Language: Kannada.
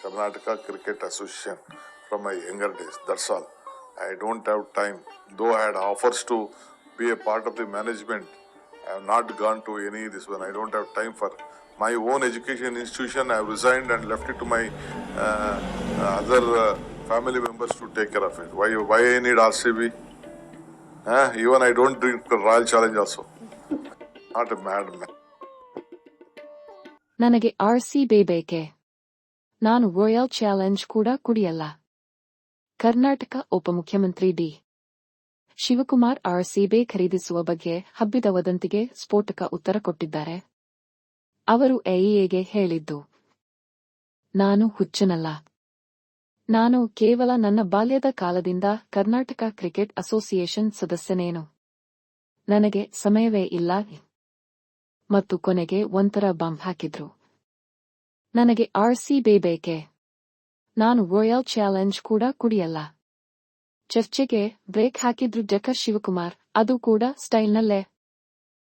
Karnataka Cricket Association from my younger days. That's all. I don't have time. Though I had offers to be a part of the management, I have not gone to any this one. I don't have time for my own education institution. I have resigned and left it to my other family members to take care of it. Why I need RCB? Even I don't drink the Royal Challenge also. Not a madman. ನನಗೆ RCB ಬೇಕೆ. ನಾನು ರಾಯಲ್ ಚಾಲೆಂಜ್ ಕೂಡ ಕುಡಿಯಲ್ಲ. ಕರ್ನಾಟಕ ಉಪಮುಖ್ಯಮಂತ್ರಿ ಡಿ. ಶಿವಕುಮಾರ್ RCB ಖರೀದಿಸುವ ಬಗ್ಗೆ ಹಬ್ಬಿದ ವದಂತಿಗೆ ಸ್ಫೋಟಕ ಉತ್ತರ ಕೊಟ್ಟಿದ್ದಾರೆ. ಅವರು AEAಗೆ ಹೇಳಿದ್ದು, ನಾನು ಹುಚ್ಚನಲ್ಲ. ನಾನು ಕೇವಲ ನನ್ನ ಬಾಲ್ಯದ ಕಾಲದಿಂದ ಕರ್ನಾಟಕ ಕ್ರಿಕೆಟ್ ಅಸೋಸಿಯೇಷನ್ ಸದಸ್ಯನೇನು. ನನಗೆ ಸಮಯವೇ ಇಲ್ಲ. ಮತ್ತು ಕೊನೆಗೆ ಒಂಥರ ಬಾಂಬ್ ಹಾಕಿದ್ರು. ನನಗೆ RCB ಬೇಕೆ. ನಾನು ರಾಯಲ್ ಚಾಲೆಂಜ್ ಕೂಡ ಕುಡಿಯಲ್ಲ. ಚರ್ಚೆಗೆ ಬ್ರೇಕ್ ಹಾಕಿದ್ರು ಡಾಕ್ಟರ್ ಶಿವಕುಮಾರ್, ಅದು ಕೂಡ ಸ್ಟೈಲ್ನಲ್ಲೇ.